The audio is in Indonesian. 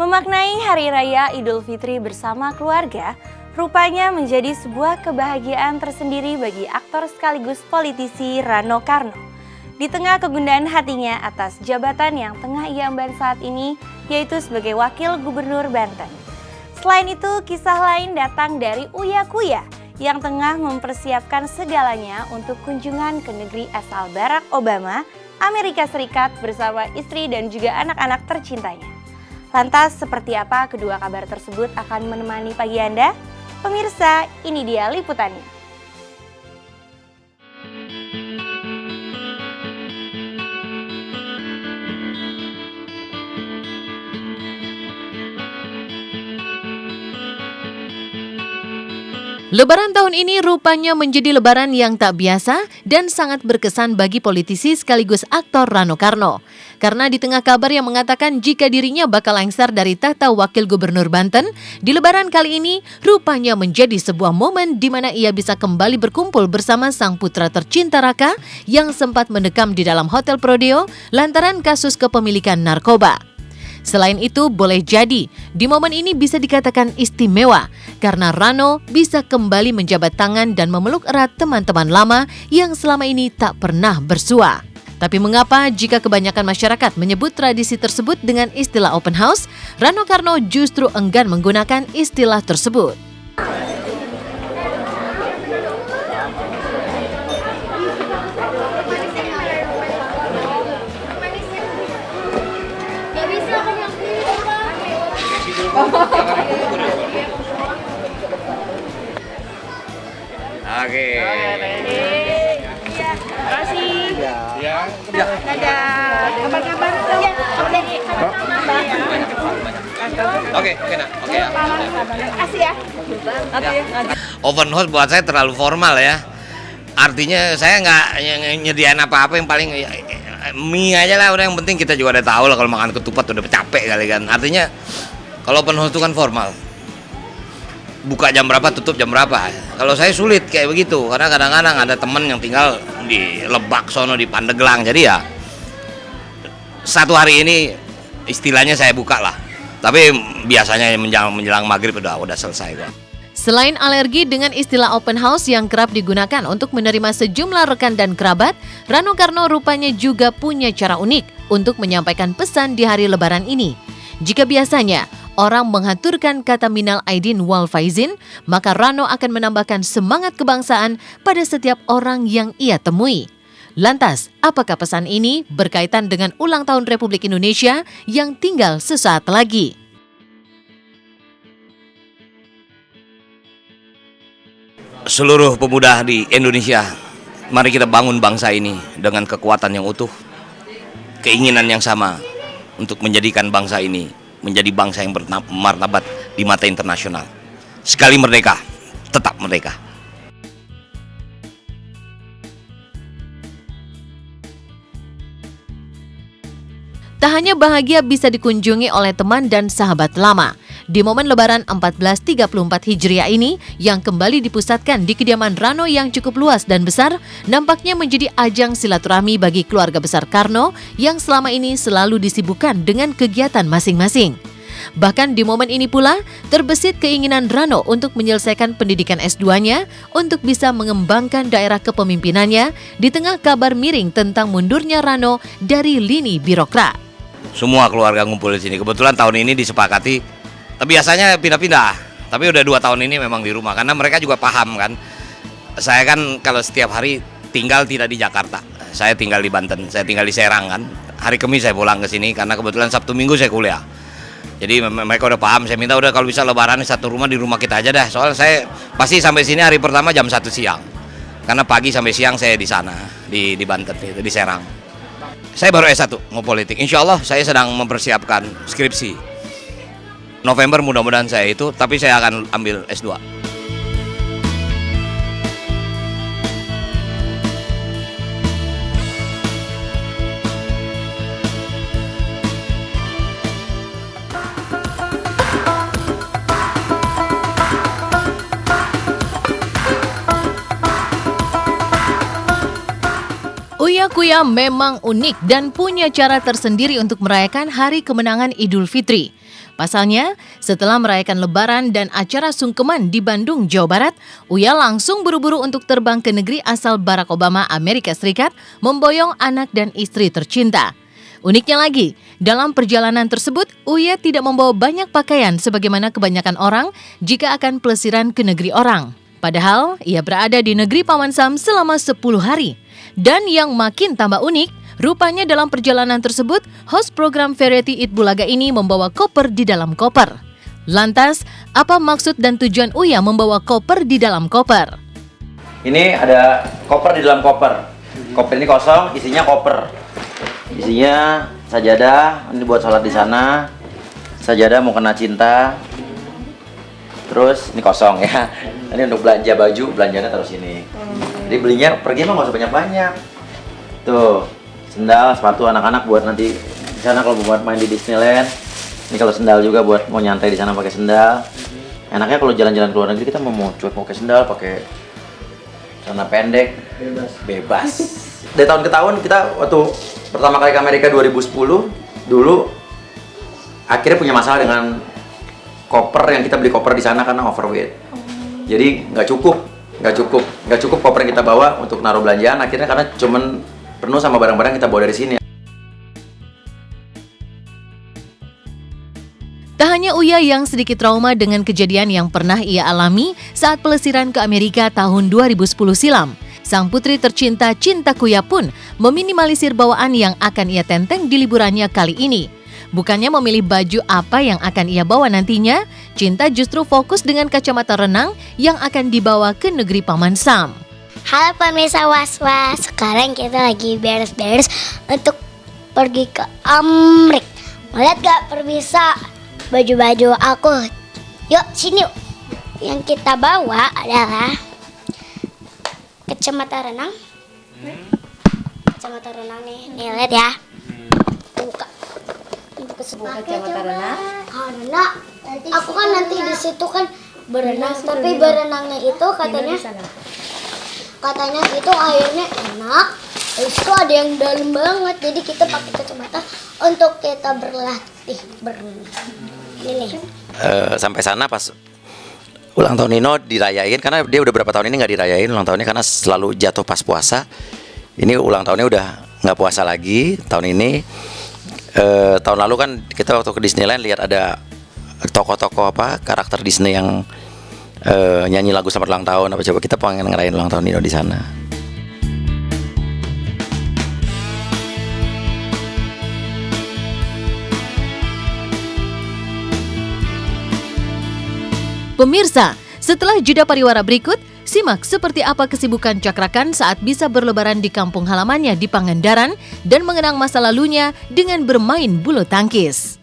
Memaknai Hari Raya Idul Fitri bersama keluarga rupanya menjadi sebuah kebahagiaan tersendiri bagi aktor sekaligus politisi Rano Karno. Di tengah kegundahan hatinya atas jabatan yang tengah ia emban saat ini, yaitu sebagai Wakil Gubernur Banten. Selain itu, kisah lain datang dari Uya Kuya yang tengah mempersiapkan segalanya untuk kunjungan ke negeri asal Barack Obama, Amerika Serikat bersama istri dan juga anak-anak tercintanya. Lantas seperti apa kedua kabar tersebut akan menemani pagi Anda? Pemirsa, ini dia liputannya. Lebaran tahun ini rupanya menjadi lebaran yang tak biasa dan sangat berkesan bagi politisi sekaligus aktor Rano Karno. Karena di tengah kabar yang mengatakan jika dirinya bakal lengser dari tahta Wakil Gubernur Banten, di lebaran kali ini rupanya menjadi sebuah momen di mana ia bisa kembali berkumpul bersama sang putra tercinta Raka yang sempat mendekam di dalam Hotel Prodeo lantaran kasus kepemilikan narkoba. Selain itu, boleh jadi di momen ini bisa dikatakan istimewa karena Rano bisa kembali menjabat tangan dan memeluk erat teman-teman lama yang selama ini tak pernah bersua. Tapi mengapa jika kebanyakan masyarakat menyebut tradisi tersebut dengan istilah open house, Rano Karno justru enggan menggunakan istilah tersebut? Oke. Iya, makasih. Ya. Dadah. Kabar-kabar tuh. Oke, nak. Oke ya. Makasih ya. Open house buat saya terlalu formal ya. Artinya saya nggak nyediain apa-apa, yang paling mie aja lah udah, yang penting kita juga udah tahu lah kalau makan ketupat udah capek kali kan. Artinya kalau open house itu kan formal. Buka jam berapa, tutup jam berapa. Kalau saya sulit kayak begitu, karena kadang-kadang ada temen yang tinggal di Lebak sono, di Pandeglang. Jadi ya satu hari ini istilahnya saya buka lah. Tapi biasanya menjelang maghrib udah selesai kok. Selain alergi dengan istilah open house yang kerap digunakan untuk menerima sejumlah rekan dan kerabat, Rano Karno rupanya juga punya cara unik untuk menyampaikan pesan di hari Lebaran ini. Jika biasanya orang menghaturkan kata minal aidin wal faizin, maka Rano akan menambahkan semangat kebangsaan pada setiap orang yang ia temui. Lantas, apakah pesan ini berkaitan dengan ulang tahun Republik Indonesia yang tinggal sesaat lagi? Seluruh pemuda di Indonesia, mari kita bangun bangsa ini dengan kekuatan yang utuh, keinginan yang sama untuk menjadikan bangsa ini menjadi bangsa yang bermartabat di mata internasional. Sekali merdeka, tetap merdeka. Tak hanya bahagia bisa dikunjungi oleh teman dan sahabat lama. Di momen Lebaran 1434 Hijriah ini, yang kembali dipusatkan di kediaman Rano yang cukup luas dan besar, nampaknya menjadi ajang silaturahmi bagi keluarga besar Karno yang selama ini selalu disibukkan dengan kegiatan masing-masing. Bahkan di momen ini pula, terbesit keinginan Rano untuk menyelesaikan pendidikan S2-nya untuk bisa mengembangkan daerah kepemimpinannya di tengah kabar miring tentang mundurnya Rano dari lini birokrat. Semua keluarga ngumpul di sini. Kebetulan tahun ini disepakati, tapi biasanya pindah-pindah. Tapi udah 2 tahun ini memang di rumah, karena mereka juga paham kan. Saya kan kalau setiap hari tinggal tidak di Jakarta. Saya tinggal di Banten, saya tinggal di Serang kan. Hari Kamis saya pulang ke sini karena kebetulan Sabtu Minggu saya kuliah. Jadi mereka udah paham, saya minta udah kalau bisa lebaran satu rumah di rumah kita aja dah. Soalnya saya pasti sampai sini hari pertama jam 1 siang. Karena pagi sampai siang saya di sana, di Banten, di Serang. Saya baru S1 mau politik. Insya Allah saya sedang mempersiapkan skripsi. November mudah-mudahan saya itu, tapi saya akan ambil S2. Uya Kuya memang unik dan punya cara tersendiri untuk merayakan hari kemenangan Idul Fitri. Pasalnya, setelah merayakan Lebaran dan acara sungkeman di Bandung, Jawa Barat, Uya langsung buru-buru untuk terbang ke negeri asal Barack Obama, Amerika Serikat, memboyong anak dan istri tercinta. Uniknya lagi, dalam perjalanan tersebut, Uya tidak membawa banyak pakaian sebagaimana kebanyakan orang jika akan pelesiran ke negeri orang. Padahal, ia berada di negeri Paman Sam selama 10 hari. Dan yang makin tambah unik, rupanya dalam perjalanan tersebut, host program Variety It Bulaga ini membawa koper di dalam koper. Lantas, apa maksud dan tujuan Uya membawa koper di dalam koper? Ini ada koper di dalam koper. Koper ini kosong, isinya koper. Isinya sajadah, ini buat sholat di sana. Sajadah mau kena cinta. Terus ini kosong ya. Ini untuk belanja baju, belanjanya taruh sini. Jadi belinya pergi mah nggak usah banyak-banyak. Tuh. Sendal, sepatu anak-anak buat nanti di sana kalau buat main di Disneyland. Ini kalau sendal juga buat mau nyantai di sana pakai sendal. Enaknya kalau jalan-jalan ke luar negeri kita mau cuek mau pakai sendal, pakai celana pendek, bebas. Dari tahun ke tahun kita waktu pertama kali ke Amerika 2010 dulu akhirnya punya masalah dengan koper yang kita beli koper di sana karena overweight. Jadi nggak cukup koper yang kita bawa untuk naruh belanjaan akhirnya karena cuman penuh sama barang-barang kita bawa dari sini. Tak hanya Uya yang sedikit trauma dengan kejadian yang pernah ia alami saat pelesiran ke Amerika tahun 2010 silam. Sang putri tercinta Cinta Kuya pun meminimalisir bawaan yang akan ia tenteng di liburannya kali ini. Bukannya memilih baju apa yang akan ia bawa nantinya, Cinta justru fokus dengan kacamata renang yang akan dibawa ke negeri Paman Sam. Halo pemirsa Was-Was, sekarang kita lagi beres-beres untuk pergi ke Amrik. Mau lihat gak pemirsa baju-baju aku? Yuk sini yuk. Yang kita bawa adalah kacamata renang. Kacamata renang nih lihat ya. Buka kacamata renang. Karena aku kan nanti di situ kan berenang, tapi berenangnya itu katanya itu airnya enak, terus itu ada yang dalam banget, jadi kita pakai kacamata untuk kita berlatih berenang. Ini. Sampai sana pas ulang tahun Nino dirayain karena dia udah berapa tahun ini nggak dirayain ulang tahunnya karena selalu jatuh pas puasa. Ini ulang tahunnya udah nggak puasa lagi tahun ini. Tahun lalu kan kita waktu ke Disneyland lihat ada tokoh-tokoh karakter Disney yang nyanyi lagu selamat ulang tahun coba kita pengen ngerayain ulang tahun Nino di sana. Pemirsa, setelah jeda pariwara berikut, simak seperti apa kesibukan Cakrakan saat bisa berlebaran di kampung halamannya di Pangandaran dan mengenang masa lalunya dengan bermain bulu tangkis.